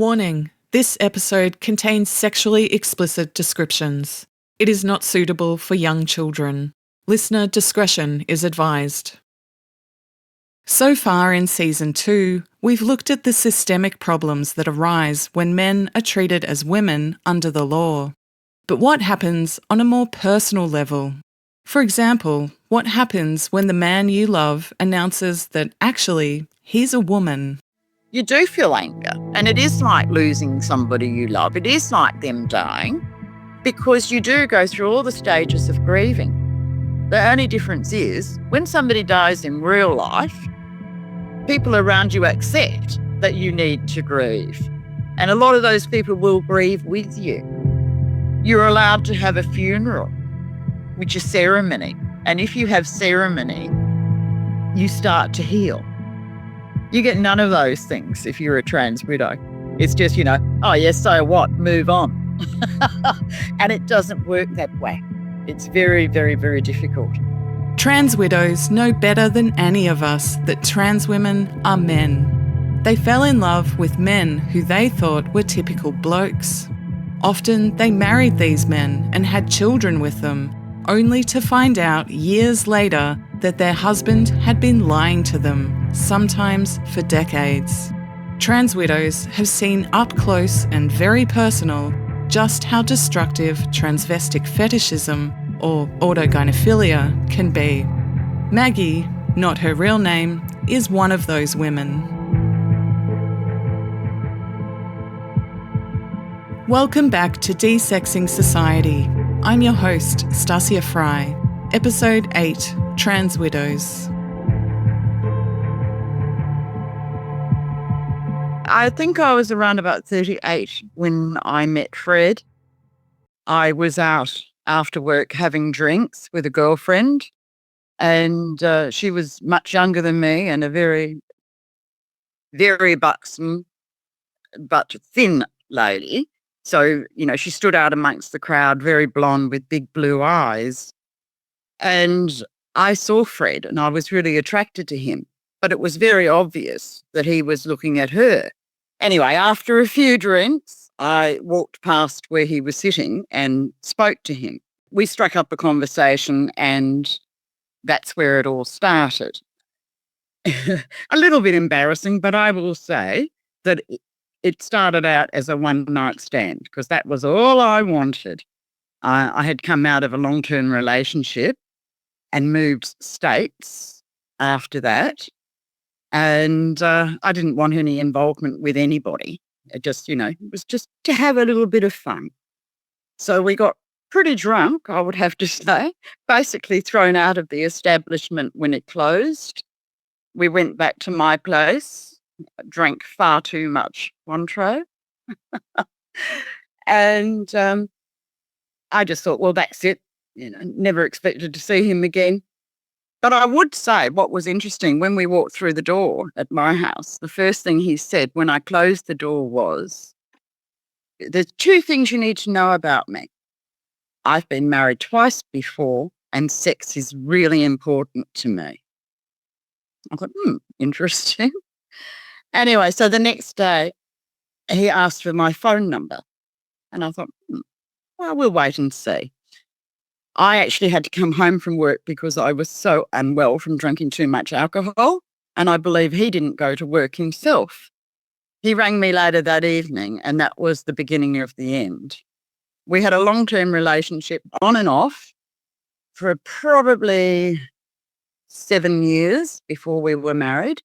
Warning: this episode contains sexually explicit descriptions. It is not suitable for young children. Listener discretion is advised. So far in Season 2, we've looked at the systemic problems that arise when men are treated as women under the law. But what happens on a more personal level? For example, what happens when the man you love announces that actually he's a woman? You do feel anger, and it is like losing somebody you love. It is like them dying, because you do go through all the stages of grieving. The only difference is when somebody dies in real life, people around you accept that you need to grieve. And a lot of those people will grieve with you. You're allowed to have a funeral, which is ceremony. And if you have ceremony, you start to heal. You get none of those things if you're a trans widow. It's just, oh, yes, so what? Move on. And it doesn't work that way. It's very, very, very difficult. Trans widows know better than any of us that trans women are men. They fell in love with men who they thought were typical blokes. Often they married these men and had children with them, only to find out years later that their husband had been lying to them, sometimes for decades. Trans widows have seen up close and very personal just how destructive transvestic fetishism, or autogynephilia, can be. Maggie, not her real name, is one of those women. Welcome back to Desexing Society. I'm your host, Stasia Fry. Episode 8, Trans Widows. I think I was around about 38 when I met Fred. I was out after work having drinks with a girlfriend, and she was much younger than me and a very, very buxom but thin lady. So, she stood out amongst the crowd, very blonde with big blue eyes. And I saw Fred and I was really attracted to him, but it was very obvious that he was looking at her. Anyway, after a few drinks, I walked past where he was sitting and spoke to him. We struck up a conversation, and that's where it all started. A little bit embarrassing, but I will say that it started out as a one-night stand because that was all I wanted. I had come out of a long-term relationship and moved states after that. And I didn't want any involvement with anybody. It just, it was just to have a little bit of fun. So we got pretty drunk, I would have to say, basically thrown out of the establishment when it closed. We went back to my place, drank far too much Montreux. And I just thought, well, that's it. Never expected to see him again. But I would say what was interesting, when we walked through the door at my house, the first thing he said when I closed the door was, "There's two things you need to know about me. I've been married twice before, and sex is really important to me." I thought, interesting. Anyway, so the next day he asked for my phone number. And I thought, well, we'll wait and see. I actually had to come home from work because I was so unwell from drinking too much alcohol, and I believe he didn't go to work himself. He rang me later that evening, and that was the beginning of the end. We had a long-term relationship on and off for probably 7 years before we were married.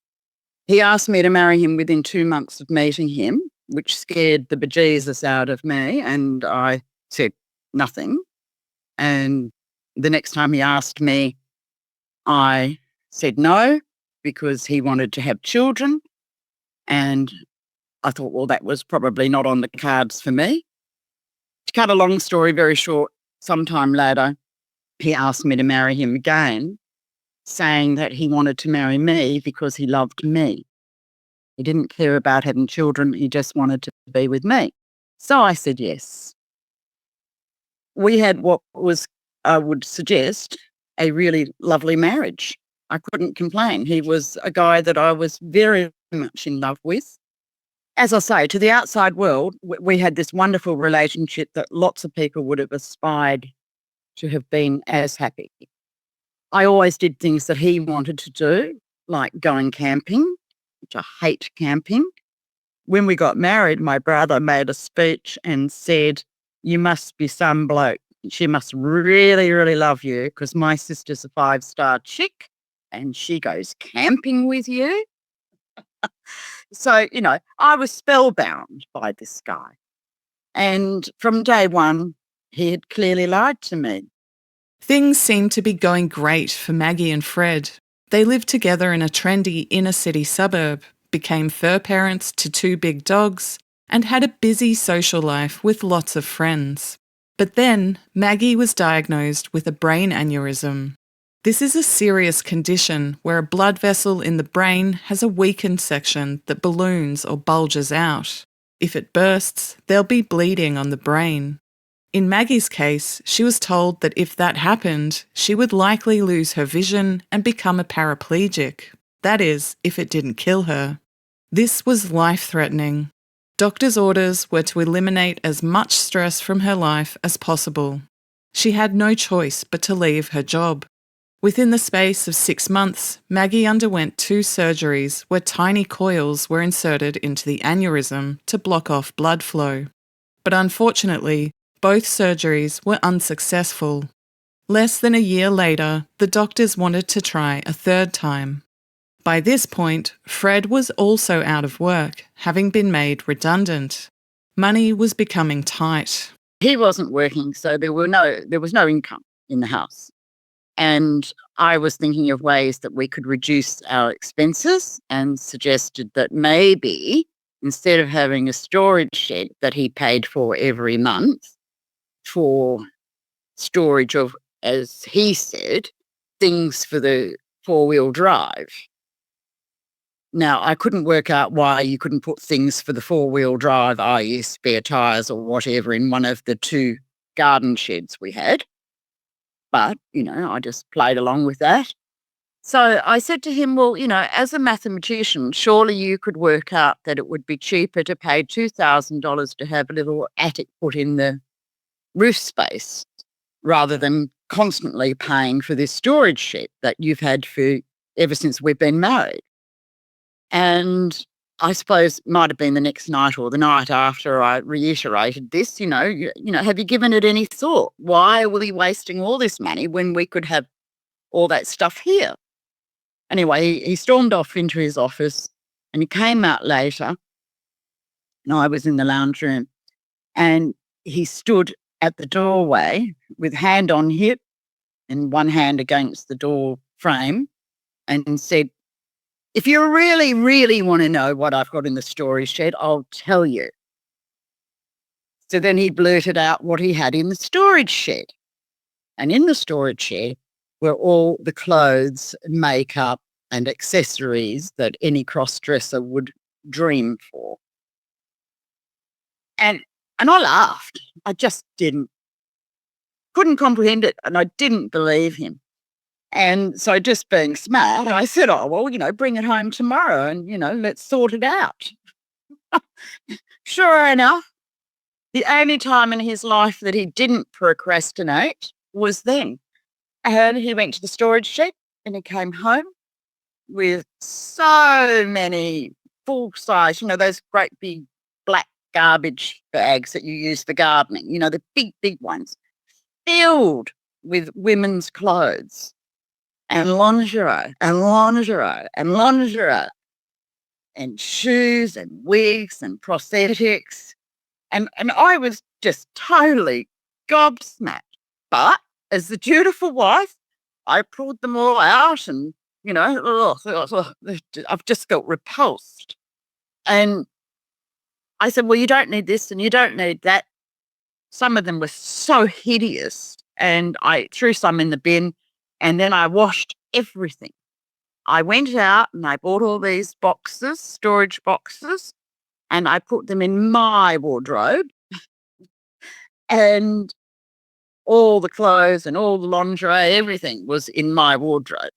He asked me to marry him within 2 months of meeting him, which scared the bejesus out of me, and I said nothing. And the next time he asked me, I said no, because he wanted to have children. And I thought, well, that was probably not on the cards for me. To cut a long story very short, sometime later, he asked me to marry him again, saying that he wanted to marry me because he loved me. He didn't care about having children. He just wanted to be with me. So I said yes. We had what was, I would suggest, a really lovely marriage. I couldn't complain. He was a guy that I was very much in love with. as I say, to the outside world, we had this wonderful relationship that lots of people would have aspired to have been as happy. I always did things that he wanted to do, like going camping, which I hate camping. When we got married, my brother made a speech and said, "You must be some bloke. She must really, really love you because my sister's a 5-star chick and she goes camping with you." So, I was spellbound by this guy. And from day one, he had clearly lied to me. Things seemed to be going great for Maggie and Fred. They lived together in a trendy inner city suburb, became fur parents to 2 big dogs, and had a busy social life with lots of friends. But then Maggie was diagnosed with a brain aneurysm. This is a serious condition where a blood vessel in the brain has a weakened section that balloons or bulges out. If it bursts, there'll be bleeding on the brain. In Maggie's case, she was told that if that happened, she would likely lose her vision and become a paraplegic. That is, if it didn't kill her. This was life-threatening. Doctors' orders were to eliminate as much stress from her life as possible. She had no choice but to leave her job. Within the space of 6 months, Maggie underwent 2 surgeries where tiny coils were inserted into the aneurysm to block off blood flow. But unfortunately, both surgeries were unsuccessful. Less than a year later, the doctors wanted to try a 3rd time. By this point, Fred was also out of work, having been made redundant. Money was becoming tight. He wasn't working, so there was no income in the house. And I was thinking of ways that we could reduce our expenses and suggested that maybe instead of having a storage shed that he paid for every month for storage of, as he said, things for the 4-wheel drive. Now, I couldn't work out why you couldn't put things for the 4-wheel drive, i.e. spare tyres or whatever, in one of the 2 garden sheds we had. But, I just played along with that. So I said to him, well, as a mathematician, surely you could work out that it would be cheaper to pay $2,000 to have a little attic put in the roof space rather than constantly paying for this storage shed that you've had for ever since we've been married. And I suppose it might have been the next night or the night after I reiterated this, have you given it any thought? Why are we wasting all this money when we could have all that stuff here? Anyway, he stormed off into his office and he came out later and I was in the lounge room and he stood at the doorway with hand on hip and one hand against the door frame and said, "If you really, really want to know what I've got in the storage shed, I'll tell you." So then he blurted out what he had in the storage shed. And in the storage shed were all the clothes, makeup, and accessories that any cross-dresser would dream for. And I laughed. I just couldn't comprehend it, and I didn't believe him. And so just being smart, I said, "Oh, well, bring it home tomorrow and, let's sort it out." Sure enough, the only time in his life that he didn't procrastinate was then. And he went to the storage shed and he came home with so many full-size, those great big black garbage bags that you use for gardening, the big, big ones, filled with women's clothes. And lingerie, and lingerie, and lingerie, and shoes, and wigs, and prosthetics. And I was just totally gobsmacked. But as the dutiful wife, I pulled them all out and, I've just felt repulsed. And I said, well, you don't need this and you don't need that. Some of them were so hideous. And I threw some in the bin. And then I washed everything. I went out and I bought all these boxes, storage boxes, and I put them in my wardrobe. And all the clothes and all the lingerie, everything was in my wardrobe.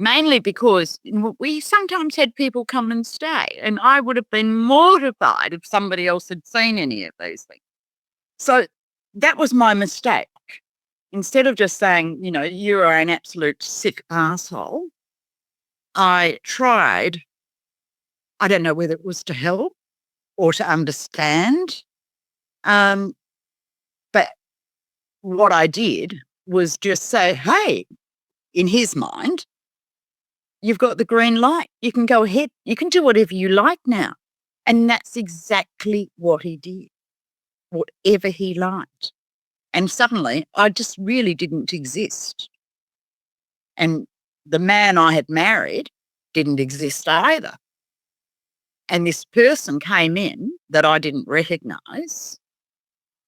mainly because we sometimes had people come and stay, and I would have been mortified if somebody else had seen any of these things. So that was my mistake. Instead of just saying, you are an absolute sick asshole, I tried, I don't know whether it was to help or to understand. But what I did was just say, hey, in his mind, you've got the green light. You can go ahead. You can do whatever you like now. And that's exactly what he did, whatever he liked. And suddenly I just really didn't exist. And the man I had married didn't exist either. And this person came in that I didn't recognize,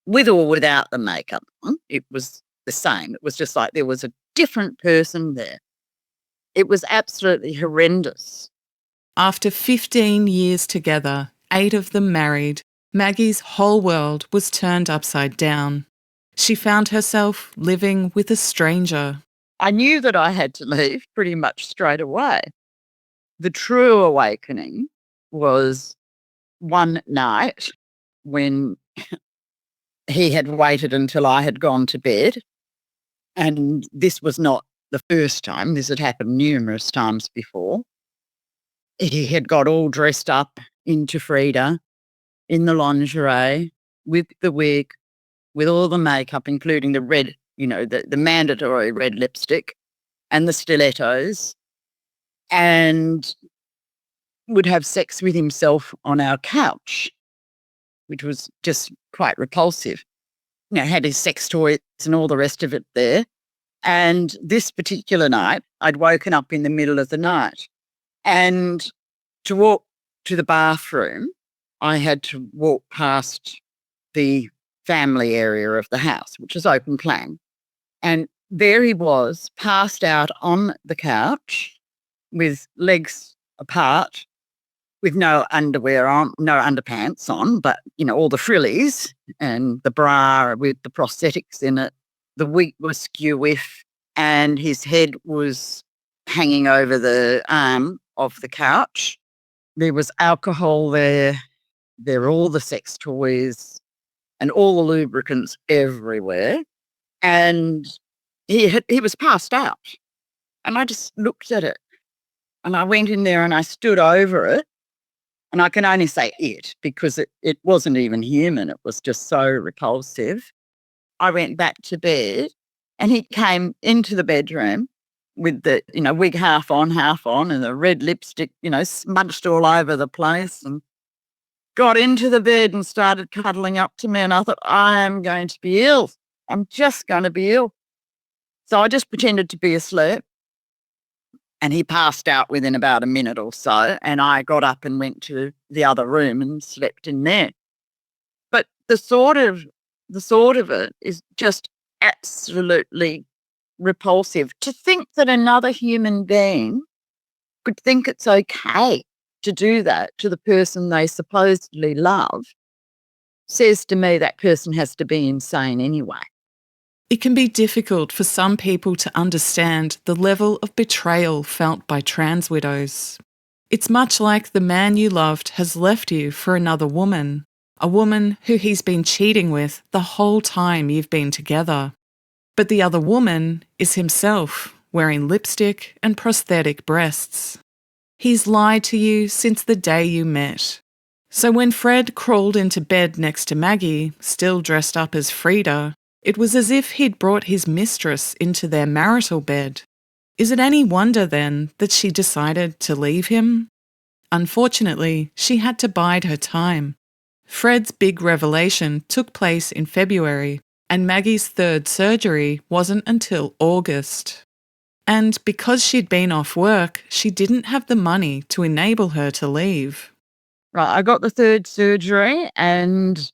with or without the makeup on. It was the same. It was just like there was a different person there. It was absolutely horrendous. After 15 years together, 8 of them married, Maggie's whole world was turned upside down. She found herself living with a stranger. I knew that I had to leave pretty much straight away. The true awakening was one night when he had waited until I had gone to bed. And this was not the first time. This had happened numerous times before. He had got all dressed up into Frida in the lingerie with the wig, with all the makeup, including the red, the mandatory red lipstick and the stilettos, and would have sex with himself on our couch, which was just quite repulsive. Had his sex toys and all the rest of it there. And this particular night, I'd woken up in the middle of the night, and to walk to the bathroom, I had to walk past the family area of the house, which is open plan. And there he was, passed out on the couch with legs apart, with no underwear on, no underpants on, but, all the frillies and the bra with the prosthetics in it. The wig was skew-whiff, and his head was hanging over the arm of the couch. There was alcohol there. There were all the sex toys and all the lubricants everywhere. And he was passed out. And I just looked at it. And I went in there and I stood over it. And I can only say it because it wasn't even human. It was just so repulsive. I went back to bed, and he came into the bedroom with the, wig half on, and the red lipstick, smudged all over the place, and got into the bed and started cuddling up to me. And I thought, I am going to be ill. I'm just going to be ill. So I just pretended to be asleep. And he passed out within about a minute or so. And I got up and went to the other room and slept in there. But the thought of it is just absolutely repulsive. To think that another human being could think it's okay to do that to the person they supposedly love says to me that person has to be insane anyway. It can be difficult for some people to understand the level of betrayal felt by trans widows. It's much like the man you loved has left you for another woman, a woman who he's been cheating with the whole time you've been together. But the other woman is himself, wearing lipstick and prosthetic breasts. He's lied to you since the day you met. So when Fred crawled into bed next to Maggie, still dressed up as Frida, it was as if he'd brought his mistress into their marital bed. Is it any wonder then that she decided to leave him? Unfortunately, she had to bide her time. Fred's big revelation took place in February, and Maggie's third surgery wasn't until August. And because she'd been off work, she didn't have the money to enable her to leave. Right, I got the third surgery, and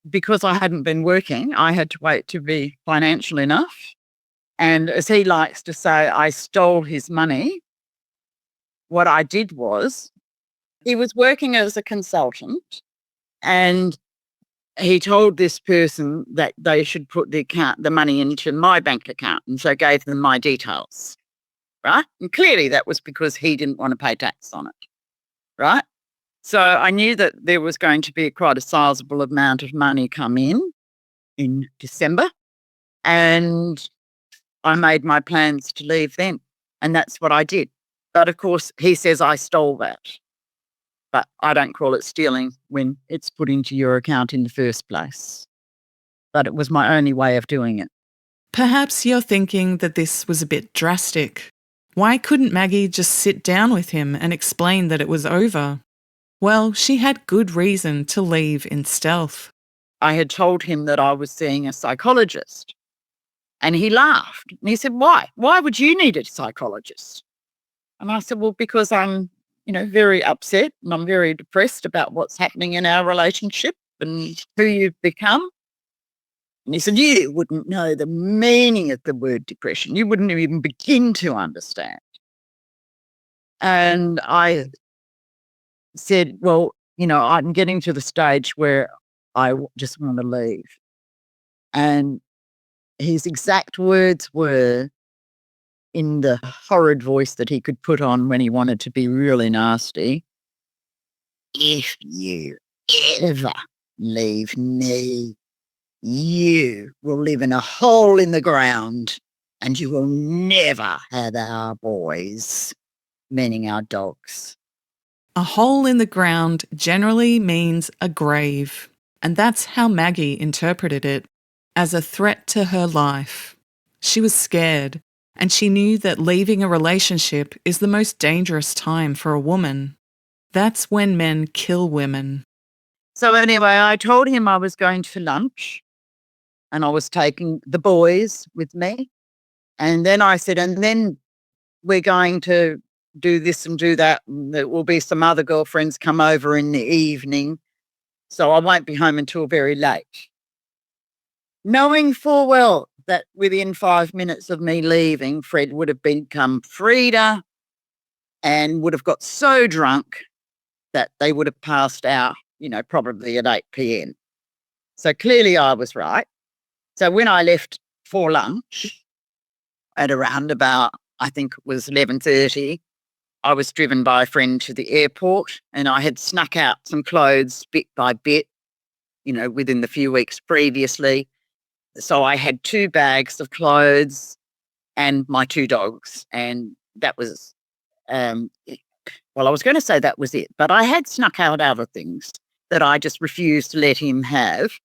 because I hadn't been working, I had to wait to be financial enough. And as he likes to say, I stole his money. What I did was, he was working as a consultant, and he told this person that they should put the money into my bank account, and so gave them my details. right? And clearly that was because he didn't want to pay tax on it, right? So I knew that there was going to be quite a sizable amount of money come in December, and I made my plans to leave then, and that's what I did. But of course, he says I stole that, but I don't call it stealing when it's put into your account in the first place. But it was my only way of doing it. Perhaps you're thinking that this was a bit drastic. Why couldn't Maggie just sit down with him and explain that it was over? Well, she had good reason to leave in stealth. I had told him that I was seeing a psychologist, and he laughed. And he said, "Why? Why would you need a psychologist?" And I said, "Well, because I'm, very upset and I'm very depressed about what's happening in our relationship and who you've become." And he said, "You wouldn't know the meaning of the word depression. You wouldn't even begin to understand." And I said, "Well, I'm getting to the stage where I just want to leave." And his exact words were, in the horrid voice that he could put on when he wanted to be really nasty, "If you ever leave me, you will live in a hole in the ground and you will never have our boys," meaning our dogs. A hole in the ground generally means a grave, and that's how Maggie interpreted it, as a threat to her life. She was scared, and she knew that leaving a relationship is the most dangerous time for a woman. That's when men kill women. So anyway, I told him I was going for lunch and I was taking the boys with me. And then I said, "And then we're going to do this and do that. And there will be some other girlfriends come over in the evening. So I won't be home until very late." Knowing full well that within 5 minutes of me leaving, Fred would have become Frida and would have got so drunk that they would have passed out, probably at 8 p.m. So clearly I was right. So when I left for lunch at around about, I think it was 11:30, I was driven by a friend to the airport, and I had snuck out some clothes bit by bit, within the few weeks previously. So I had 2 bags of clothes and my 2 dogs, and that was, well, I was going to say that was it, but I had snuck out other things that I just refused to let him have,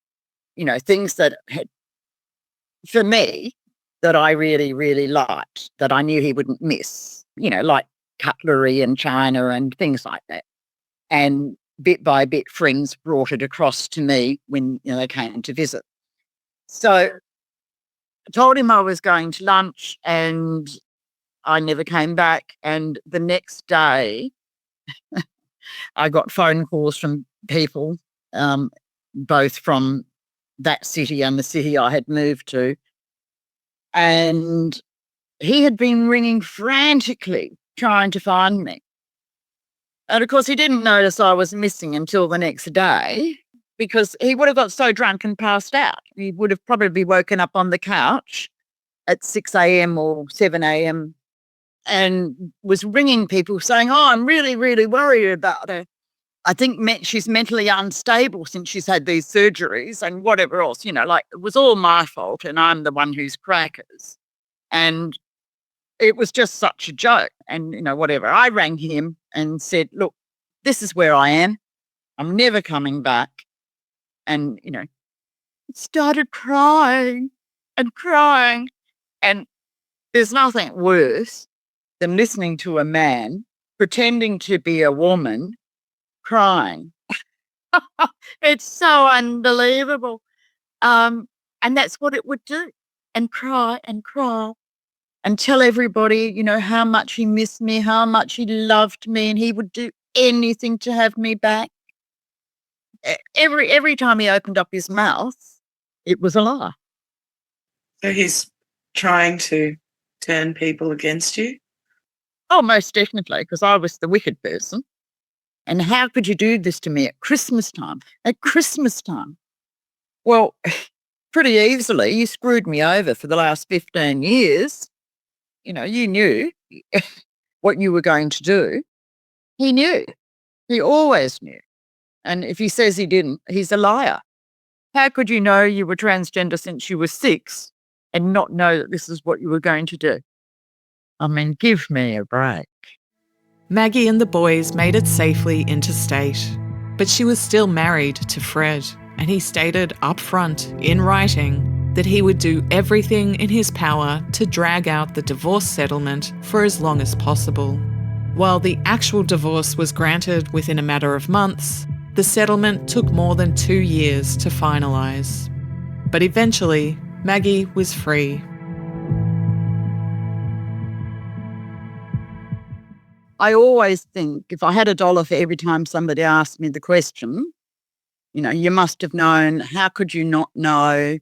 things that had, for me, that I really, really liked, that I knew he wouldn't miss, like cutlery and china and things like that. And bit by bit, friends brought it across to me when they came to visit. So I told him I was going to lunch and I never came back. And the next day, I got phone calls from people, both from that city and the city I had moved to. And he had been ringing frantically trying to find me. And of course, he didn't notice I was missing until the next day, because he would have got so drunk and passed out. He would have probably woken up on the couch at 6 a.m. or 7 a.m. and was ringing people saying, "Oh, I'm really, really worried about her. I think she's mentally unstable since she's had these surgeries," and whatever else, like it was all my fault and I'm the one who's crackers. And it was just such a joke. And, whatever. I rang him and said, "Look, this is where I am. I'm never coming back." And, started crying and crying. And there's nothing worse than listening to a man pretending to be a woman crying. It's so unbelievable. And that's what it would do. And cry and tell everybody, how much he missed me, how much he loved me, and he would do anything to have me back. Every time he opened up his mouth, it was a lie. So he's trying to turn people against you? Oh, most definitely, because I was the wicked person. And how could you do this to me at Christmas time? At Christmas time. Well, pretty easily, you screwed me over for the last 15 years. You knew, what you were going to do. He knew. He always knew. And if he says he didn't, he's a liar. How could you know you were transgender since you were 6 and not know that this is what you were going to do? I mean, give me a break. Maggie and the boys made it safely interstate, but she was still married to Fred, and he stated up front, in writing, that he would do everything in his power to drag out the divorce settlement for as long as possible. While the actual divorce was granted within a matter of months, the settlement took more than 2 years to finalise. But eventually, Maggie was free. I always think if I had $1 for every time somebody asked me the question, you must have known, how could you not know?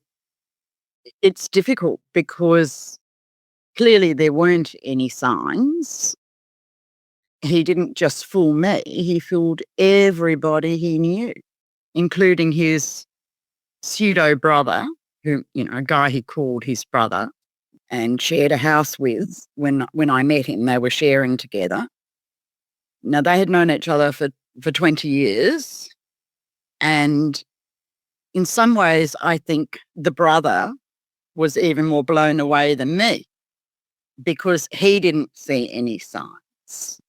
It's difficult because clearly there weren't any signs. He didn't just fool me, he fooled everybody he knew, including his pseudo brother, who, a guy he called his brother and shared a house with. When I met him, they were sharing together. Now, they had known each other for 20 years. And in some ways, I think the brother was even more blown away than me because he didn't see any signs.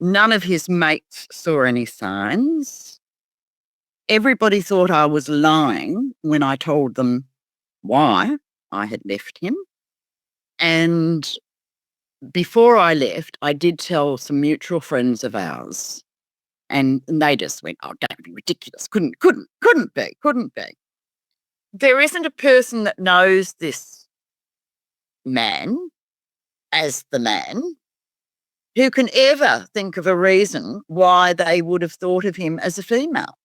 None of his mates saw any signs. Everybody thought I was lying when I told them why I had left him. And before I left, I did tell some mutual friends of ours, and they just went, "Oh, don't be ridiculous. Couldn't be. There isn't a person that knows this man as the man who can ever think of a reason why they would have thought of him as a female."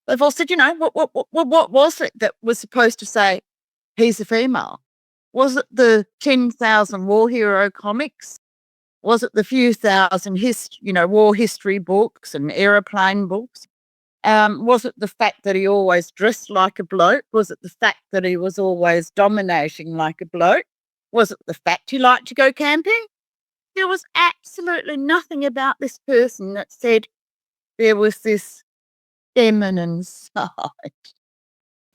They've all said, what was it that was supposed to say he's a female? Was it the 10,000 war hero comics? Was it the few thousand war history books and aeroplane books? Was it the fact that he always dressed like a bloke? Was it the fact that he was always dominating like a bloke? Was it the fact he liked to go camping? There was absolutely nothing about this person that said there was this feminine side.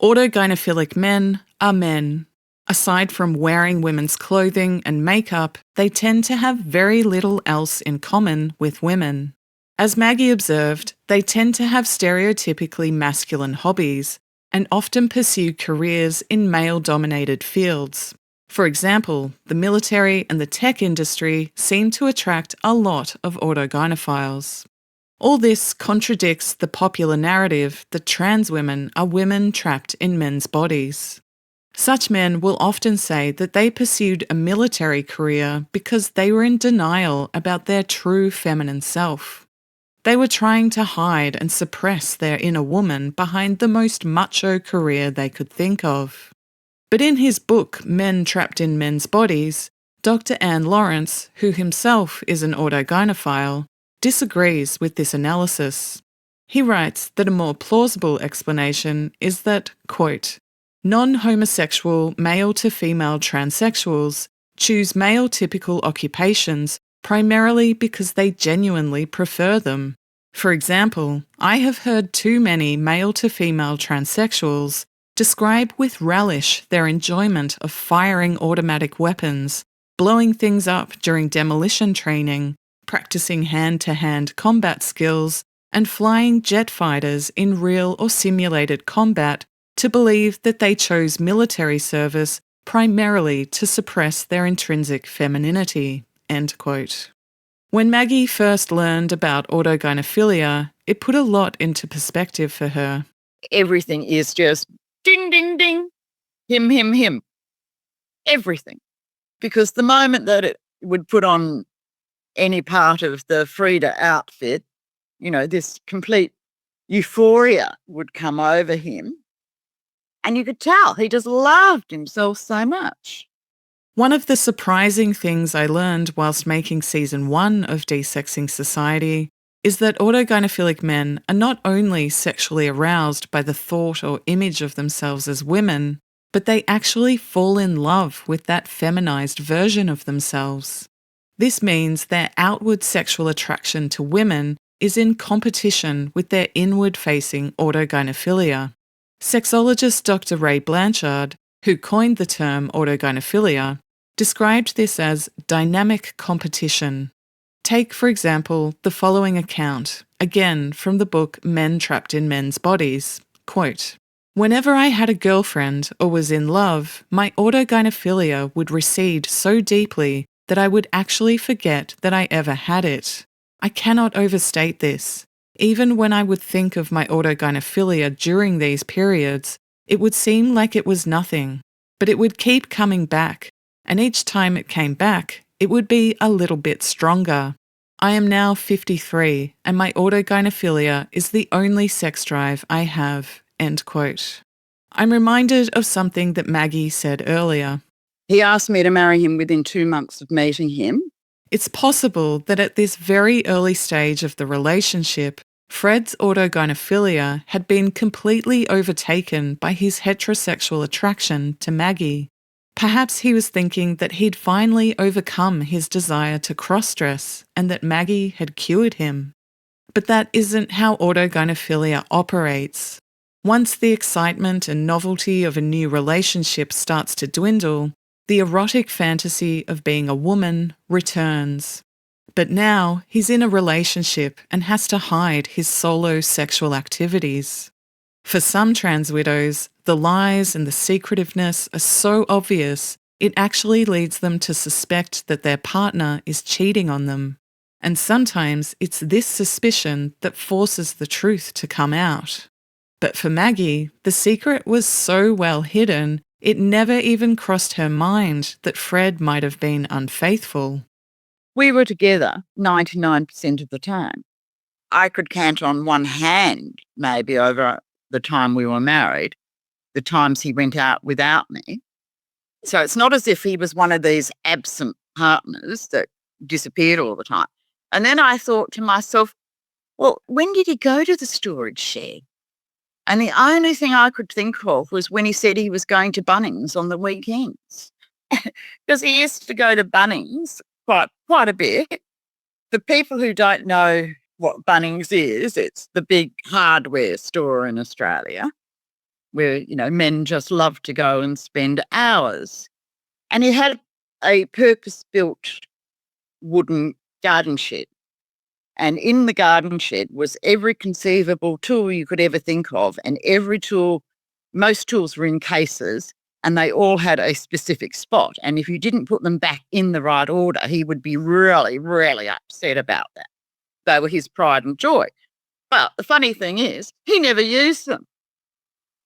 Autogynephilic men are men. Aside from wearing women's clothing and makeup, they tend to have very little else in common with women. As Maggie observed, they tend to have stereotypically masculine hobbies and often pursue careers in male-dominated fields. For example, the military and the tech industry seem to attract a lot of autogynephiles. All this contradicts the popular narrative that trans women are women trapped in men's bodies. Such men will often say that they pursued a military career because they were in denial about their true feminine self. They were trying to hide and suppress their inner woman behind the most macho career they could think of. But in his book, Men Trapped in Men's Bodies, Dr. Anne Lawrence, who himself is an autogynephile, disagrees with this analysis. He writes that a more plausible explanation is that, quote, non-homosexual male-to-female transsexuals choose male-typical occupations primarily because they genuinely prefer them. For example, I have heard too many male-to-female transsexuals describe with relish their enjoyment of firing automatic weapons, blowing things up during demolition training, practicing hand-to-hand combat skills, and flying jet fighters in real or simulated combat to believe that they chose military service primarily to suppress their intrinsic femininity, end quote. When Maggie first learned about autogynephilia, it put a lot into perspective for her. Everything is just ding, ding, ding, him. Everything. Because the moment that it would put on any part of the Frida outfit, this complete euphoria would come over him. And you could tell he just loved himself so much. One of the surprising things I learned whilst making season 1 of Desexing Society is that autogynephilic men are not only sexually aroused by the thought or image of themselves as women, but they actually fall in love with that feminized version of themselves. This means their outward sexual attraction to women is in competition with their inward-facing autogynephilia. Sexologist Dr. Ray Blanchard, who coined the term autogynephilia, described this as dynamic competition. Take, for example, the following account, again from the book Men Trapped in Men's Bodies. Quote, "Whenever I had a girlfriend or was in love, my autogynephilia would recede so deeply that I would actually forget that I ever had it. I cannot overstate this. Even when I would think of my autogynephilia during these periods, it would seem like it was nothing, but it would keep coming back, and each time it came back, it would be a little bit stronger. I am now 53, and my autogynephilia is the only sex drive I have." End quote. I'm reminded of something that Maggie said earlier. He asked me to marry him within 2 months of meeting him. It's possible that at this very early stage of the relationship, Fred's autogynephilia had been completely overtaken by his heterosexual attraction to Maggie. Perhaps he was thinking that he'd finally overcome his desire to cross-dress and that Maggie had cured him. But that isn't how autogynephilia operates. Once the excitement and novelty of a new relationship starts to dwindle, the erotic fantasy of being a woman returns. But now he's in a relationship and has to hide his solo sexual activities. For some trans widows, the lies and the secretiveness are so obvious it actually leads them to suspect that their partner is cheating on them. And sometimes it's this suspicion that forces the truth to come out. But for Maggie, the secret was so well hidden, it never even crossed her mind that Fred might have been unfaithful. We were together 99% of the time. I could count on one hand, maybe over the time we were married, the times he went out without me. So it's not as if he was one of these absent partners that disappeared all the time. And then I thought to myself, well, when did he go to the storage shed? And the only thing I could think of was when he said he was going to Bunnings on the weekends. Because he used to go to Bunnings quite a bit. The people who don't know what Bunnings is, it's the big hardware store in Australia where, men just love to go and spend hours. And he had a purpose-built wooden garden shed. And in the garden shed was every conceivable tool you could ever think of. And every tool, most tools were in cases and they all had a specific spot. And if you didn't put them back in the right order, he would be really, really upset about that. They were his pride and joy. But the funny thing is, he never used them.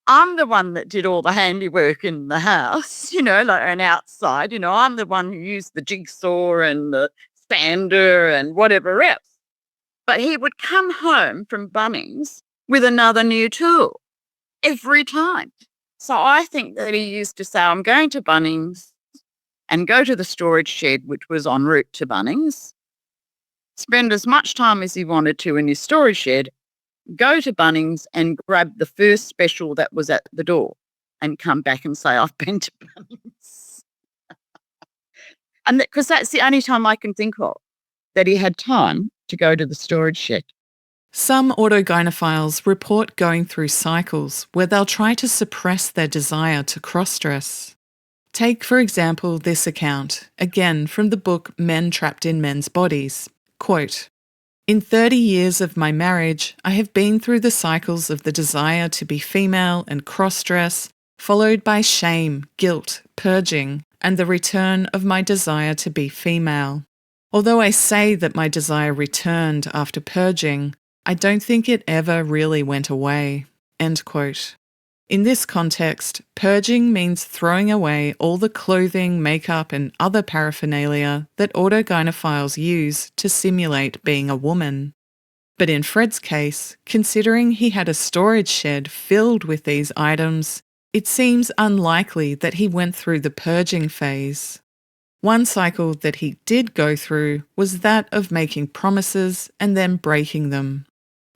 I'm the one that did all the handiwork in the house, and outside. I'm the one who used the jigsaw and the sander and whatever else. But he would come home from Bunnings with another new tool every time. So I think that he used to say, I'm going to Bunnings and go to the storage shed, which was en route to Bunnings, spend as much time as he wanted to in his storage shed, go to Bunnings and grab the first special that was at the door and come back and say, I've been to Bunnings. And because that's the only time I can think of that he had time to go to the storage shed. Some autogynephiles report going through cycles where they'll try to suppress their desire to cross-dress. Take, for example, this account, again from the book Men Trapped in Men's Bodies. Quote, "In 30 years of my marriage, I have been through the cycles of the desire to be female and cross-dress, followed by shame, guilt, purging, and the return of my desire to be female. Although I say that my desire returned after purging, I don't think it ever really went away." End quote. In this context, purging means throwing away all the clothing, makeup, and other paraphernalia that autogynephiles use to simulate being a woman. But in Fred's case, considering he had a storage shed filled with these items, it seems unlikely that he went through the purging phase. One cycle that he did go through was that of making promises and then breaking them.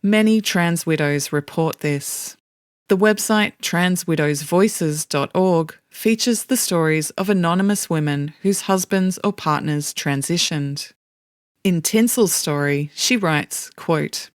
Many trans widows report this. The website transwidowsvoices.org features the stories of anonymous women whose husbands or partners transitioned. In Tinsel's story, she writes, quote,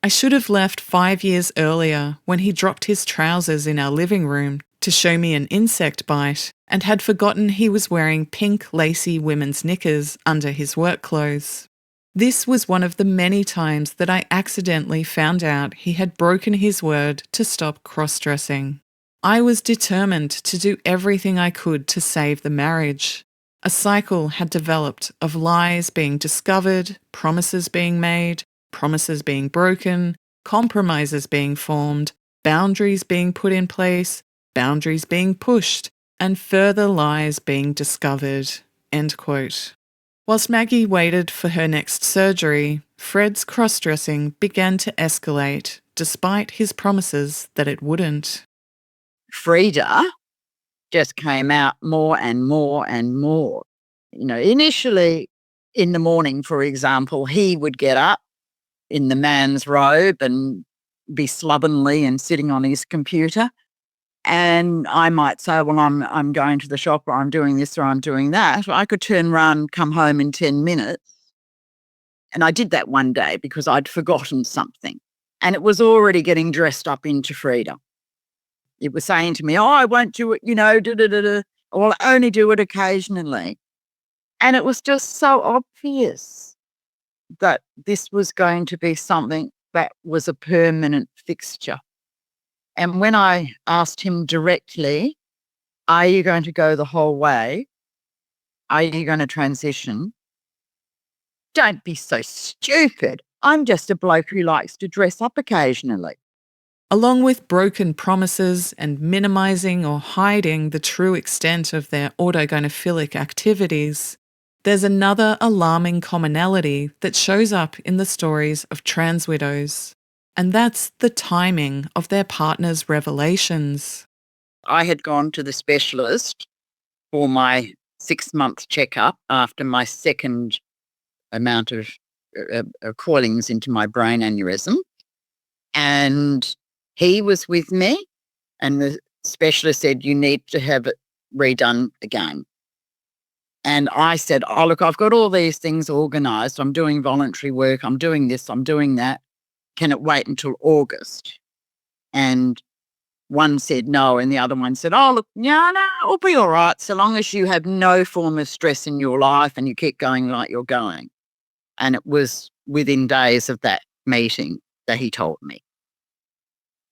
"I should have left 5 years earlier when he dropped his trousers in our living room to show me an insect bite and had forgotten he was wearing pink lacy women's knickers under his work clothes. This was one of the many times that I accidentally found out he had broken his word to stop cross-dressing. I was determined to do everything I could to save the marriage. A cycle had developed of lies being discovered, promises being made, promises being broken, compromises being formed, boundaries being put in place, boundaries being pushed, and further lies being discovered." End quote. Whilst Maggie waited for her next surgery, Fred's cross-dressing began to escalate, despite his promises that it wouldn't. Frida just came out more and more and more. Initially in the morning, for example, he would get up in the man's robe and be slovenly and sitting on his computer. And I might say, well, I'm going to the shop, or I'm doing this, or I'm doing that. I could turn around, come home in 10 minutes. And I did that one day because I'd forgotten something. And it was already getting dressed up into Frida. It was saying to me, oh, I won't do it, or I'll only do it occasionally. And it was just so obvious that this was going to be something that was a permanent fixture. And when I asked him directly, are you going to go the whole way? Are you going to transition? Don't be so stupid. I'm just a bloke who likes to dress up occasionally. Along with broken promises and minimising or hiding the true extent of their autogynephilic activities, there's another alarming commonality that shows up in the stories of trans widows. And that's the timing of their partner's revelations. I had gone to the specialist for my 6-month checkup after my second amount of coilings into my brain aneurysm. And he was with me, and the specialist said, you need to have it redone again. And I said, oh, look, I've got all these things organised. I'm doing voluntary work. I'm doing this. I'm doing that. Can it wait until August? And one said no, and the other one said, oh, look, no, it'll be all right so long as you have no form of stress in your life and you keep going like you're going. And it was within days of that meeting that he told me.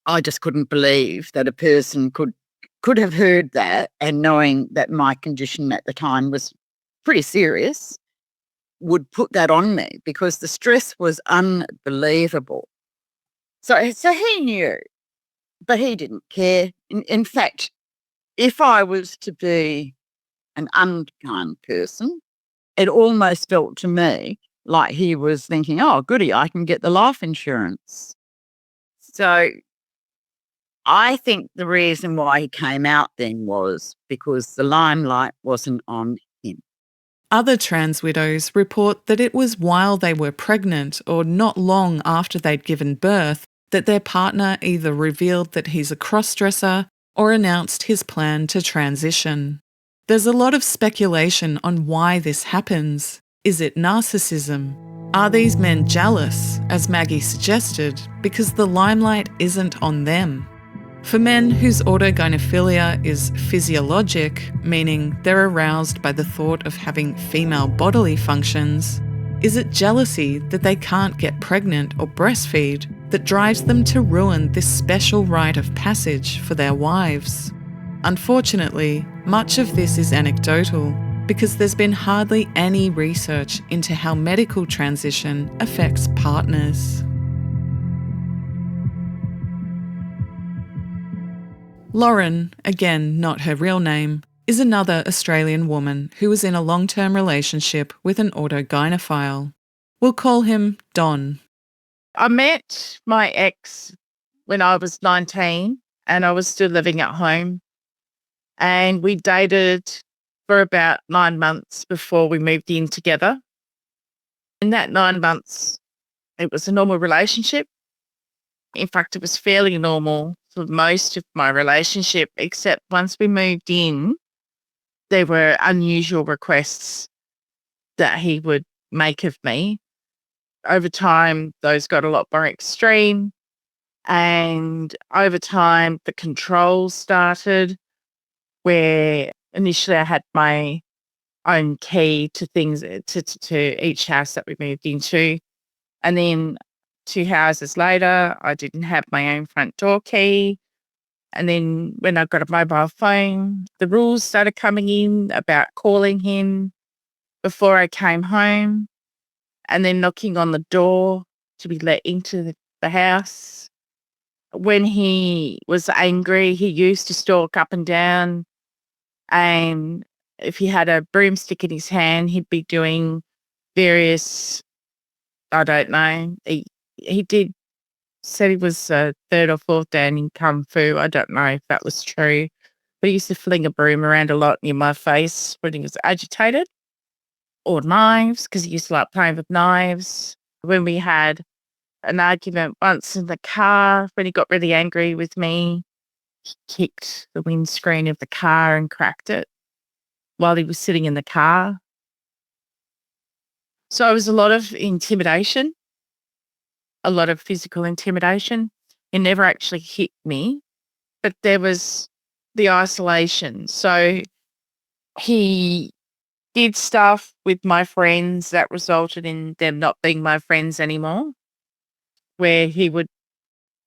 I just couldn't believe that a person could have heard that, and knowing that my condition at the time was pretty serious, would put that on me, because the stress was unbelievable. So he knew, but he didn't care. In fact, if I was to be an unkind person, it almost felt to me like he was thinking, oh, goody, I can get the life insurance. So I think the reason why he came out then was because the limelight wasn't on him. Other trans widows report that it was while they were pregnant or not long after they'd given birth that their partner either revealed that he's a cross-dresser or announced his plan to transition. There's a lot of speculation on why this happens. Is it narcissism? Are these men jealous, as Maggie suggested, because the limelight isn't on them? For men whose autogynephilia is physiologic, meaning they're aroused by the thought of having female bodily functions, is it jealousy that they can't get pregnant or breastfeed that drives them to ruin this special rite of passage for their wives? Unfortunately, much of this is anecdotal because there's been hardly any research into how medical transition affects partners. Lauren, again not her real name, is another Australian woman who was in a long-term relationship with an autogynephile. We'll call him Don. I met my ex when I was 19 and I was still living at home. And we dated for about 9 months before we moved in together. In that 9 months, it was a normal relationship. In fact, it was fairly normal for most of my relationship, except once we moved in, there were unusual requests that he would make of me. Over time, those got a lot more extreme. And over time, the controls started where initially I had my own key to things, to each house that we moved into. And then 2 houses later, I didn't have my own front door key. And then when I got a mobile phone, the rules started coming in about calling him before I came home and then knocking on the door to be let into the house. When he was angry, he used to stalk up and down, and if he had a broomstick in his hand, he'd be doing various, I don't know. He said he was 3rd or 4th dan in Kung Fu. I don't know if that was true, but he used to fling a broom around a lot near my face when he was agitated, or knives, because he used to like playing with knives. When we had an argument once in the car, when he got really angry with me, he kicked the windscreen of the car and cracked it while he was sitting in the car. So it was a lot of intimidation, a lot of physical intimidation. He never actually hit me, but there was the isolation. So he did stuff with my friends that resulted in them not being my friends anymore, where he would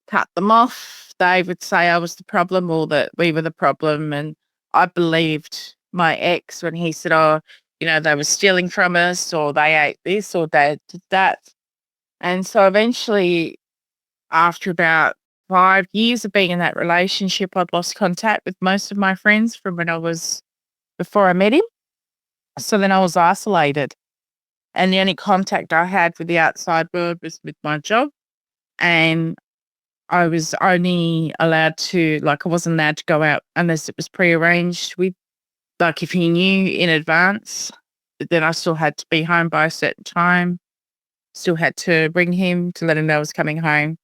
cut them off. They would say I was the problem or that we were the problem. And I believed my ex when he said, oh, they were stealing from us, or they ate this, or they did that. And so eventually, after about 5 years of being in that relationship, I'd lost contact with most of my friends from before I met him. So then I was isolated. And the only contact I had with the outside world was with my job. And I was only allowed to, I wasn't allowed to go out unless it was prearranged with, if he knew in advance. But then I still had to be home by a certain time. Still had to ring him to let him know I was coming home.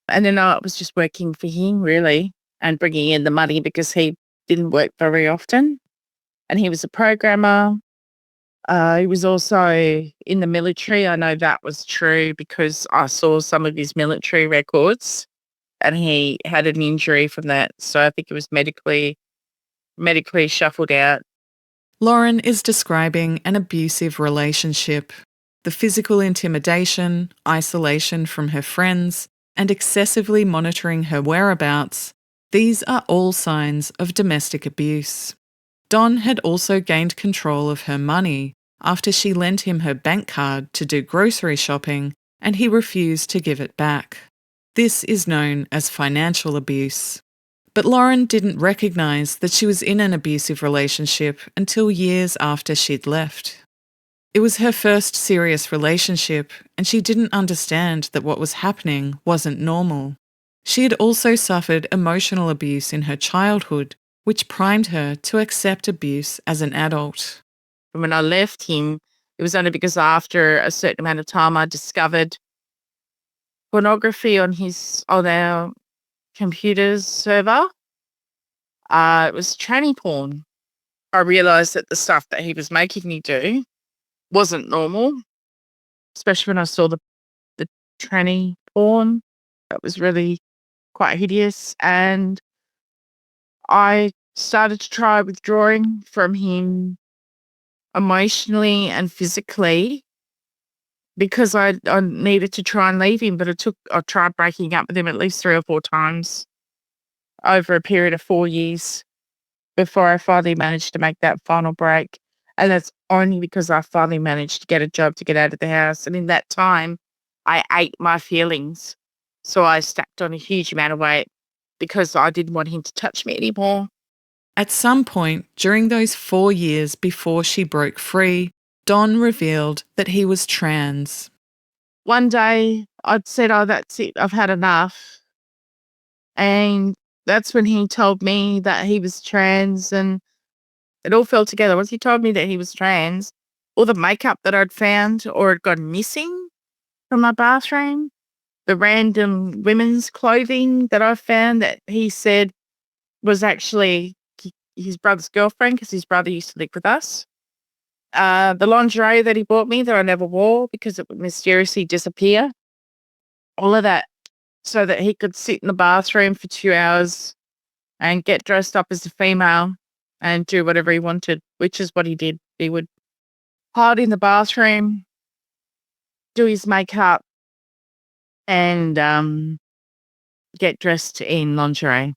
And then I was just working for him, really, and bringing in the money because he didn't work very often. And he was a programmer. He was also in the military. I know that was true because I saw some of his military records and he had an injury from that. So I think it was medically shuffled out. Lauren is describing an abusive relationship. The physical intimidation, isolation from her friends, and excessively monitoring her whereabouts, these are all signs of domestic abuse. Don had also gained control of her money after she lent him her bank card to do grocery shopping and he refused to give it back. This is known as financial abuse. But Lauren didn't recognise that she was in an abusive relationship until years after she'd left. It was her first serious relationship, and she didn't understand that what was happening wasn't normal. She had also suffered emotional abuse in her childhood, which primed her to accept abuse as an adult. When I left him, it was only because after a certain amount of time I discovered pornography on our computer's server. It was tranny porn. I realised that the stuff that he was making me do wasn't normal, especially when I saw the tranny porn. It was really quite hideous. And I started to try withdrawing from him emotionally and physically because I needed to try and leave him, but I tried breaking up with him at least 3 or 4 times over a period of 4 years before I finally managed to make that final break. And that's only because I finally managed to get a job to get out of the house. And in that time, I ate my feelings. So I stacked on a huge amount of weight because I didn't want him to touch me anymore. At some point during those 4 years before she broke free, Don revealed that he was trans. One day I'd said, oh, that's it, I've had enough. And that's when he told me that he was trans, and it all fell together. Once he told me that he was trans, all the makeup that I'd found or had gone missing from my bathroom the random women's clothing that I found that he said was actually his brother's girlfriend because his brother used to live with us. The lingerie that he bought me that I never wore because it would mysteriously disappear. All of that so that he could sit in the bathroom for 2 hours and get dressed up as a female and do whatever he wanted, which is what he did. He would hide in the bathroom, do his makeup, and get dressed in lingerie.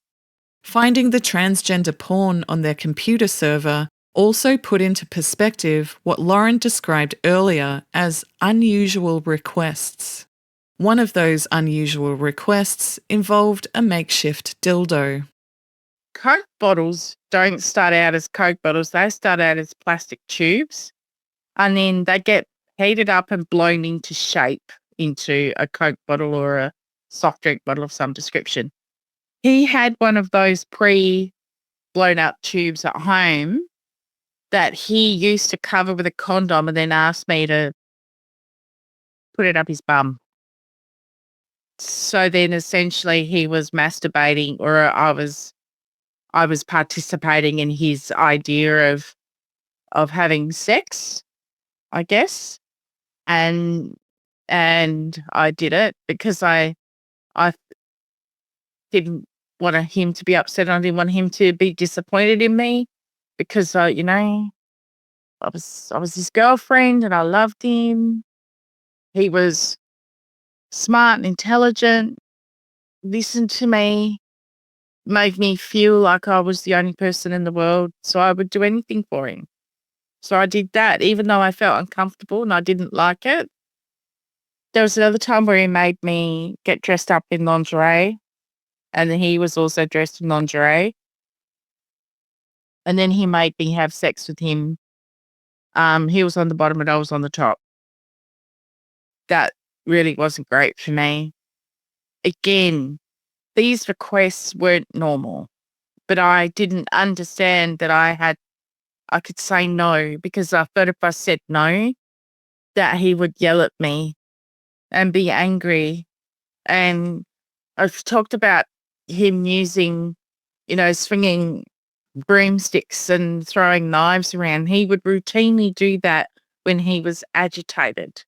Finding the transgender porn on their computer server also put into perspective what Lauren described earlier as unusual requests. One of those unusual requests involved a makeshift dildo. Coke bottles don't start out as Coke bottles. They start out as plastic tubes, and then they get heated up and blown into shape into a Coke bottle or a soft drink bottle of some description. He had one of those pre-blown up tubes at home that he used to cover with a condom and then asked me to put it up his bum. So then essentially he was masturbating, or I was participating in his idea of having sex, I guess. And I did it because I didn't want him to be upset. I didn't want him to be disappointed in me because I was his girlfriend and I loved him. He was smart and intelligent, listened to me, made me feel like I was the only person in the world, so I would do anything for him. So I did that, even though I felt uncomfortable and I didn't like it. There was another time where he made me get dressed up in lingerie, and then he was also dressed in lingerie. And then he made me have sex with him. He was on the bottom and I was on the top. That really wasn't great for me. Again, these requests weren't normal, but I didn't understand that I could say no, because I thought if I said no, that he would yell at me and be angry. And I've talked about him using, swinging broomsticks and throwing knives around. He would routinely do that when he was agitated.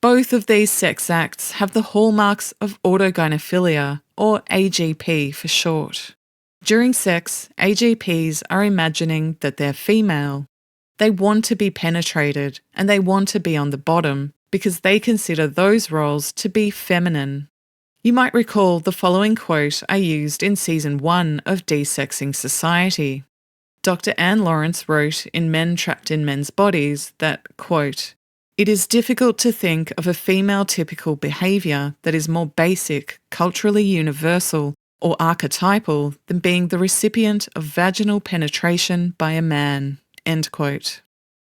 Both of these sex acts have the hallmarks of autogynephilia, or AGP for short. During sex, AGPs are imagining that they're female. They want to be penetrated and they want to be on the bottom because they consider those roles to be feminine. You might recall the following quote I used in Season 1 of Desexing Society. Dr. Anne Lawrence wrote in Men Trapped in Men's Bodies that, quote, "It is difficult to think of a female typical behaviour that is more basic, culturally universal, or archetypal than being the recipient of vaginal penetration by a man." End quote.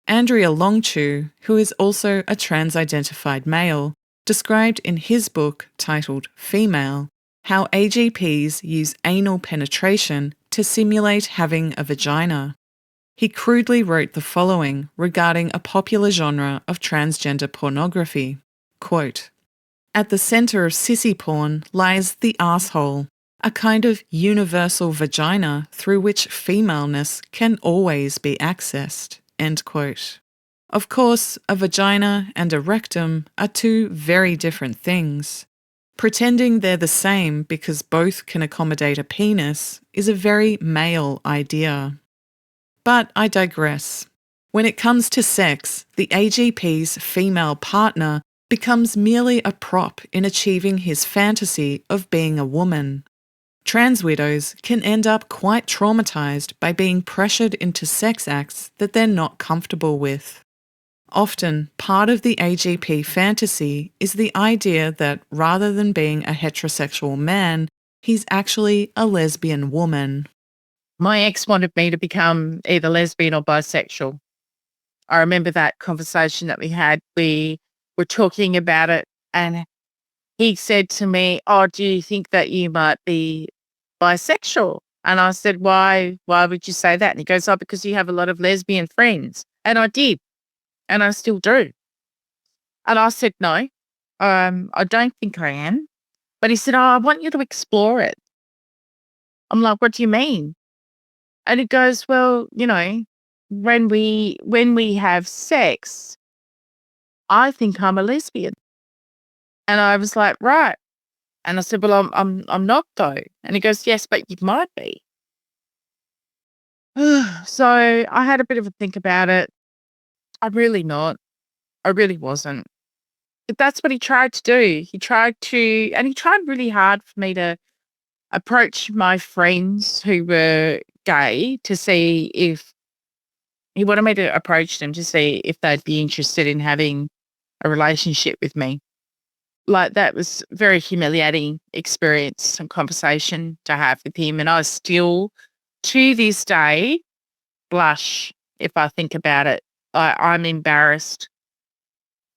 Andrea Longchew, who is also a trans-identified male, described in his book titled Female how AGPs use anal penetration to simulate having a vagina. He crudely wrote the following regarding a popular genre of transgender pornography. Quote, "At the centre of sissy porn lies the asshole, a kind of universal vagina through which femaleness can always be accessed." End quote. Of course, a vagina and a rectum are two very different things. Pretending they're the same because both can accommodate a penis is a very male idea. But I digress. When it comes to sex, the AGP's female partner becomes merely a prop in achieving his fantasy of being a woman. Trans widows can end up quite traumatised by being pressured into sex acts that they're not comfortable with. Often, part of the AGP fantasy is the idea that rather than being a heterosexual man, he's actually a lesbian woman. My ex wanted me to become either lesbian or bisexual. I remember that conversation that we had. We were talking about it and he said to me, "Oh, do you think that you might be bisexual?" And I said, why would you say that? And he goes, "Oh, because you have a lot of lesbian friends." And I did. And I still do. And I said, no, I don't think I am. But he said, I want you to explore it. I'm like, what do you mean? And he goes, well, when we have sex, I think I'm a lesbian. And I was like, right. And I said, well, I'm not though. And he goes, yes, but you might be. So I had a bit of a think about it. I'm really not. I really wasn't. But that's what he tried to do. He tried really hard for me to approach my friends who were gay to see if he wanted me to approach them to see if they'd be interested in having a relationship with me. Like, that was a very humiliating experience and conversation to have with him. And I still, to this day, blush if I think about it. I'm embarrassed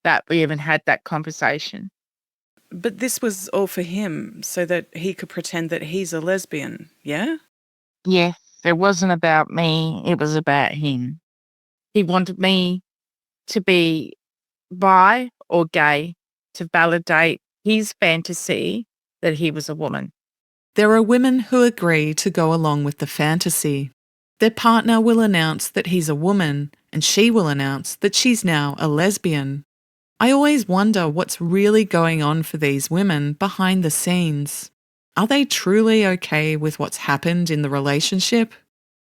that we even had that conversation. But this was all for him so that he could pretend that he's a lesbian, yeah? Yes, it wasn't about me. It was about him. He wanted me to be bi or gay to validate his fantasy that he was a woman. There are women who agree to go along with the fantasy. Their partner will announce that he's a woman, and she will announce that she's now a lesbian. I always wonder what's really going on for these women behind the scenes. Are they truly okay with what's happened in the relationship?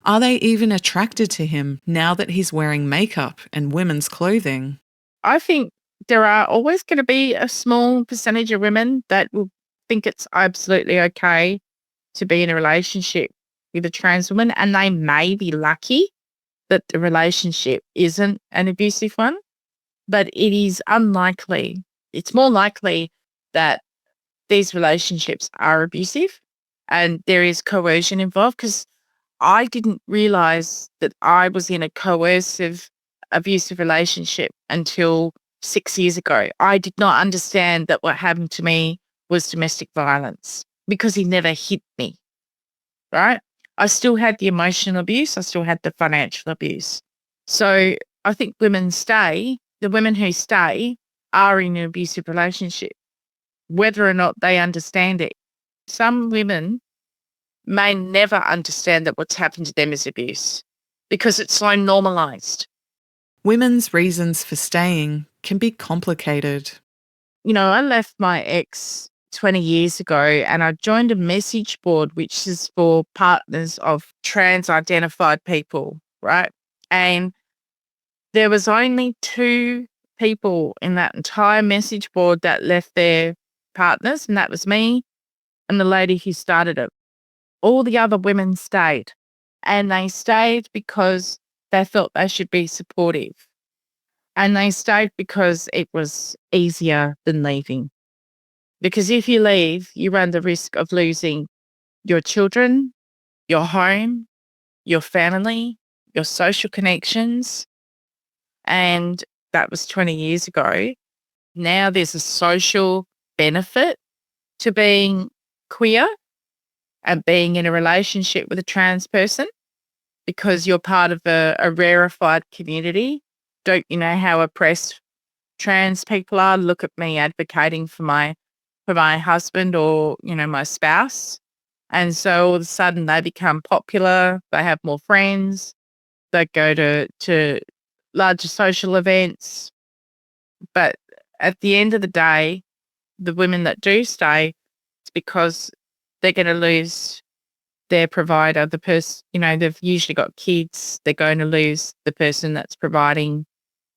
Are they even attracted to him now that he's wearing makeup and women's clothing? I think there are always going to be a small percentage of women that will think it's absolutely okay to be in a relationship with a trans woman, and they may be lucky that the relationship isn't an abusive one, but it is unlikely. It's more likely that these relationships are abusive and there is coercion involved, because I didn't realize that I was in a coercive, abusive relationship until 6 years ago. I did not understand that what happened to me was domestic violence because he never hit me, right? I still had the emotional abuse. I still had the financial abuse. So I think the women who stay are in an abusive relationship, whether or not they understand it. Some women may never understand that what's happened to them is abuse because it's so normalized. Women's reasons for staying can be complicated. I left my ex 20 years ago and I joined a message board, which is for partners of trans identified people, right? And there was only 2 people in that entire message board that left their partners, and that was me and the lady who started it. All the other women stayed, and they stayed because they felt they should be supportive. And they stayed because it was easier than leaving. Because if you leave, you run the risk of losing your children, your home, your family, your social connections. And that was 20 years ago. Now there's a social benefit to being queer and being in a relationship with a trans person because you're part of a rarefied community. Don't you know how oppressed trans people are? Look at me advocating for my husband or, my spouse. And so all of a sudden they become popular, they have more friends, they go to larger social events. But at the end of the day, the women that do stay, it's because they're going to lose their provider, the person, they've usually got kids. They're going to lose the person that's providing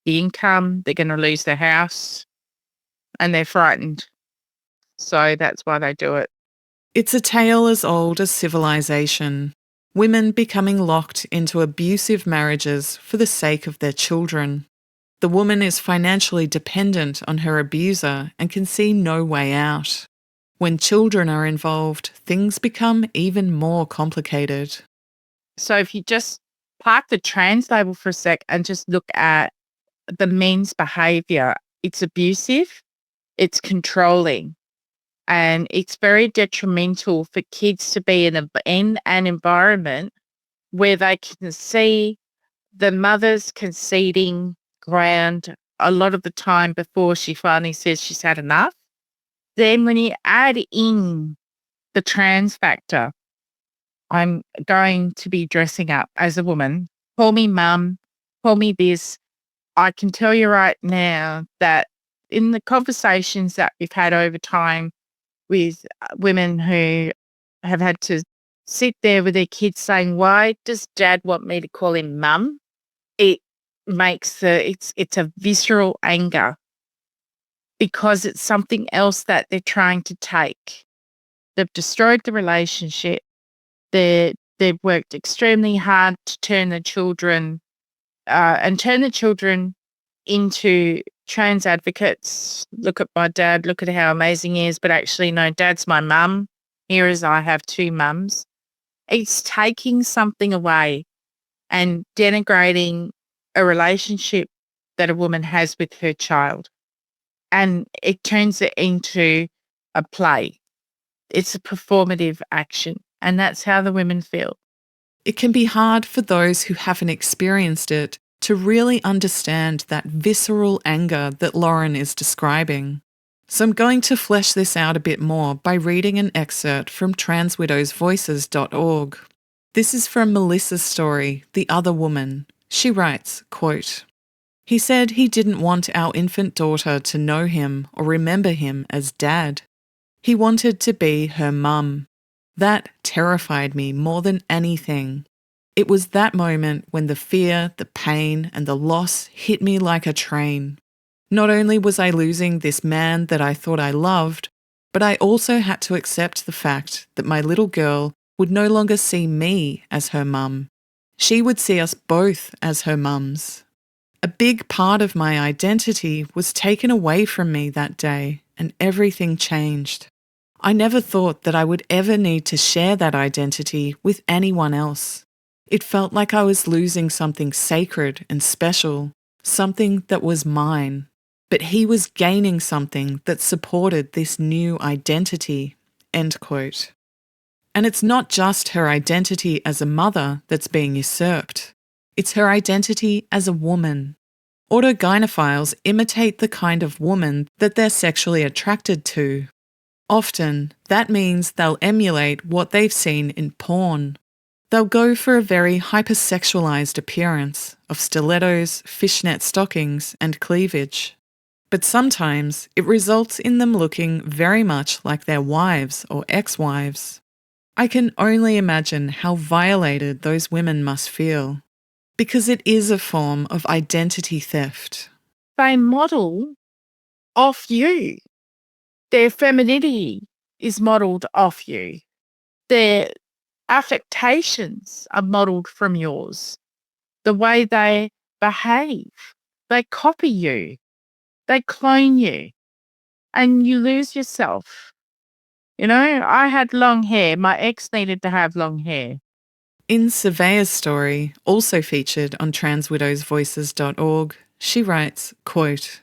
the income. They're going to lose their house and they're frightened. So that's why they do it. It's a tale as old as civilization. Women becoming locked into abusive marriages for the sake of their children. The woman is financially dependent on her abuser and can see no way out. When children are involved, things become even more complicated. So if you just park the trans label for a sec and just look at the men's behaviour, it's abusive, it's controlling, and it's very detrimental for kids to be in an environment where they can see the mothers conceding ground a lot of the time before she finally says she's had enough. Then when you add in the trans factor, I'm going to be dressing up as a woman. Call me mum, call me this. I can tell you right now that in the conversations that we've had over time with women who have had to sit there with their kids saying, why does dad want me to call him mum? It makes it's a visceral anger because it's something else that they're trying to take. They've destroyed the relationship. They've worked extremely hard to turn the children into trans advocates. Look at my dad, look at how amazing he is, but actually, no, dad's my mum. Here is I have two mums. It's taking something away and denigrating a relationship that a woman has with her child. And it turns it into a play. It's a performative action. And that's how the women feel. It can be hard for those who haven't experienced it to really understand that visceral anger that Lauren is describing. So I'm going to flesh this out a bit more by reading an excerpt from transwidowsvoices.org. This is from Melissa's story, The Other Woman. She writes, quote, "He said he didn't want our infant daughter to know him or remember him as dad. He wanted to be her mum. That terrified me more than anything. It was that moment when the fear, the pain, and the loss hit me like a train. Not only was I losing this man that I thought I loved, but I also had to accept the fact that my little girl would no longer see me as her mum. She would see us both as her mums. A big part of my identity was taken away from me that day, and everything changed. I never thought that I would ever need to share that identity with anyone else. It felt like I was losing something sacred and special, something that was mine. But he was gaining something that supported this new identity." End quote. And it's not just her identity as a mother that's being usurped. It's her identity as a woman. Autogynephiles imitate the kind of woman that they're sexually attracted to. Often, that means they'll emulate what they've seen in porn. They'll go for a very hypersexualized appearance of stilettos, fishnet stockings, and cleavage. But sometimes it results in them looking very much like their wives or ex-wives. I can only imagine how violated those women must feel, because it is a form of identity theft. They model off you. Their femininity is modelled off you. Their affectations are modelled from yours. The way they behave, they copy you. They clone you. And you lose yourself. You know, I had long hair. My ex needed to have long hair. In Surveyor's story, also featured on transwidowsvoices.org, she writes, quote,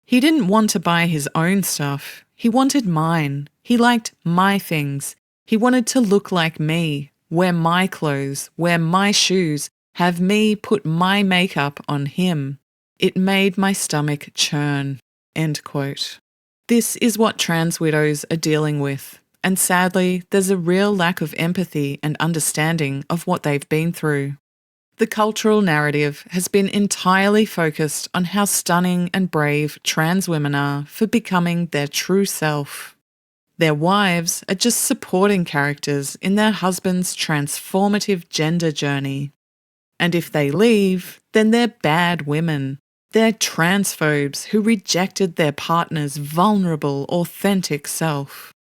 "He didn't want to buy his own stuff. He wanted mine. He liked my things. He wanted to look like me, wear my clothes, wear my shoes, have me put my makeup on him. It made my stomach churn." End quote. This is what trans widows are dealing with, and sadly, there's a real lack of empathy and understanding of what they've been through. The cultural narrative has been entirely focused on how stunning and brave trans women are for becoming their true self. Their wives are just supporting characters in their husband's transformative gender journey. And if they leave, then they're bad women. They're transphobes who rejected their partner's vulnerable, authentic self.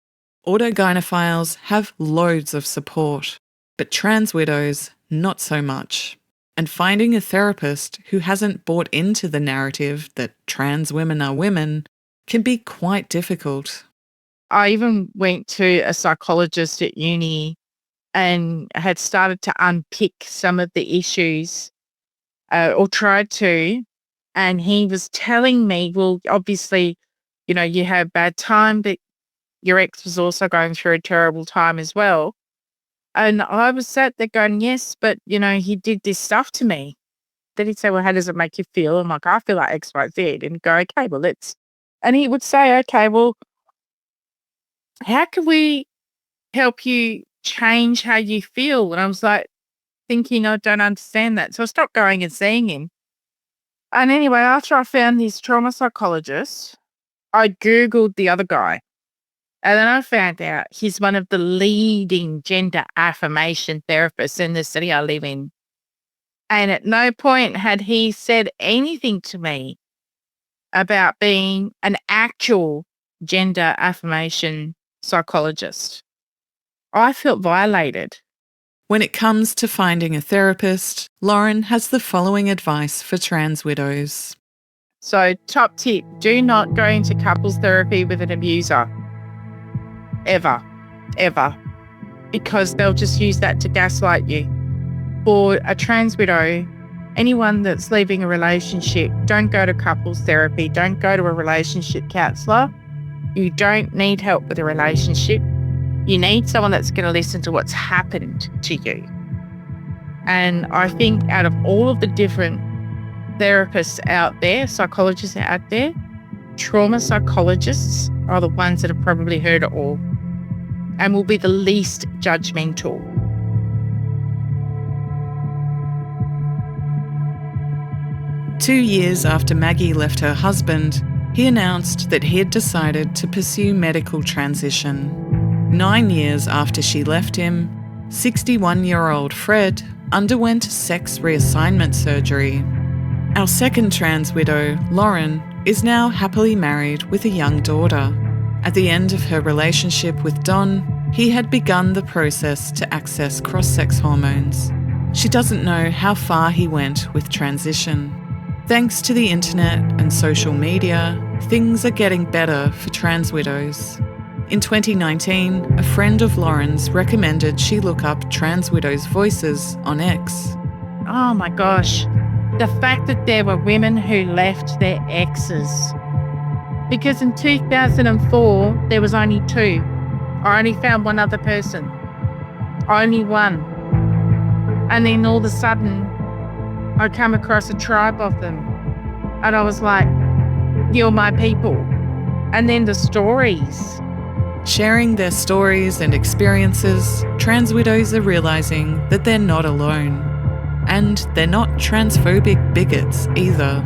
Autogynephiles have loads of support, but trans widows, not so much. And finding a therapist who hasn't bought into the narrative that trans women are women can be quite difficult. I even went to a psychologist at uni and had started to unpick some of the issues, or tried to. And he was telling me, well, obviously, you know, you had a bad time, but your ex was also going through a terrible time as well. And I was sat there going, yes, but, you know, he did this stuff to me. then he'd say, well, how does it make you feel? I'm like, I feel like X, Y, Z. And go, okay, well, and he would say, okay, well, how can we help you change how you feel? And I was like thinking, I don't understand that. So I stopped going and seeing him. And anyway, after I found this trauma psychologist, I Googled the other guy. And then I found out he's one of the leading gender affirmation therapists in the city I live in. And at no point had he said anything to me about being an actual gender affirmation psychologist. I felt violated. When it comes to finding a therapist, Lauren has the following advice for trans widows. So, top tip, do not go into couples therapy with an abuser. Ever. Because they'll just use that to gaslight you. For a trans widow, anyone that's leaving a relationship, don't go to couples therapy. Don't go to a relationship counsellor. You don't need help with a relationship. You need someone that's going to listen to what's happened to you. And I think out of all of the different therapists out there, psychologists out there, trauma psychologists are the ones that have probably heard it all and will be the least judgmental. Two years after Maggie left her husband, he announced that he had decided to pursue medical transition. 9 years after she left him, 61-year-old Fred underwent sex reassignment surgery. Our second trans widow, Lauren, is now happily married with a young daughter. At the end of her relationship with Don, he had begun the process to access cross-sex hormones. She doesn't know how far he went with transition. Thanks to the internet and social media, things are getting better for trans widows. In 2019, a friend of Lauren's recommended she look up trans widows' voices on X. Oh my gosh. The fact that there were women who left their exes. Because in 2004, there was only 2. I only found one other person. Only one. And then all of a sudden, I come across a tribe of them. And I was like, you're my people. And then the stories. Sharing their stories and experiences, trans widows are realising that they're not alone. And they're not transphobic bigots either.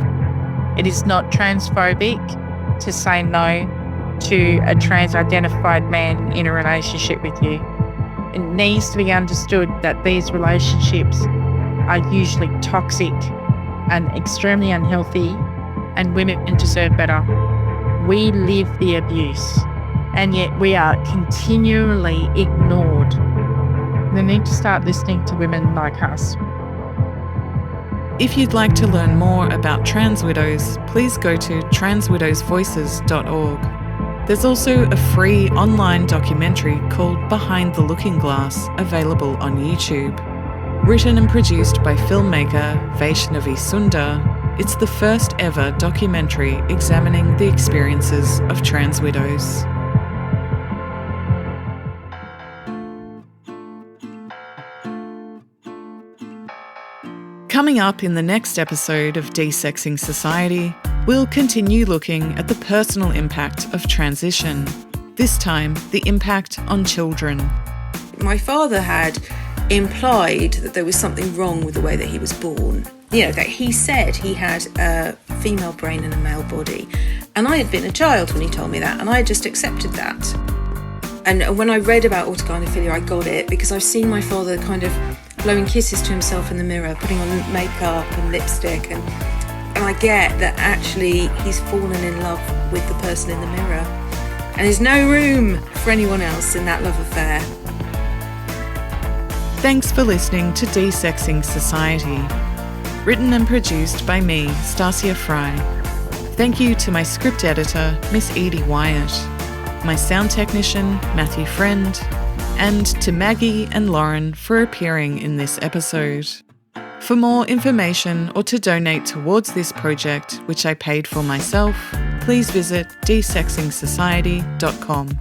It is not transphobic to say no to a trans-identified man in a relationship with you. It needs to be understood that these relationships are usually toxic and extremely unhealthy, and women deserve better. We live the abuse, and yet we are continually ignored. They need to start listening to women like us. If you'd like to learn more about trans widows, please go to transwidowsvoices.org. There's also a free online documentary called Behind the Looking Glass, available on YouTube. Written and produced by filmmaker Vaishnavi Sundar, it's the first ever documentary examining the experiences of trans widows. Coming up in the next episode of Desexing Society, we'll continue looking at the personal impact of transition, this time the impact on children. My father had implied that there was something wrong with the way that he was born. You know, that he said he had a female brain and a male body. And I had been a child when he told me that, and I just accepted that. And when I read about autogynephilia, I got it because I've seen my father kind of blowing kisses to himself in the mirror, putting on makeup and lipstick, and I get that actually he's fallen in love with the person in the mirror. And there's no room for anyone else in that love affair. Thanks for listening to Desexing Society. Written and produced by me, Stasia Fry. Thank you to my script editor, Miss Edie Wyatt, my sound technician, Matthew Friend, and to Maggie and Lauren for appearing in this episode. For more information or to donate towards this project, which I paid for myself, please visit desexingsociety.com.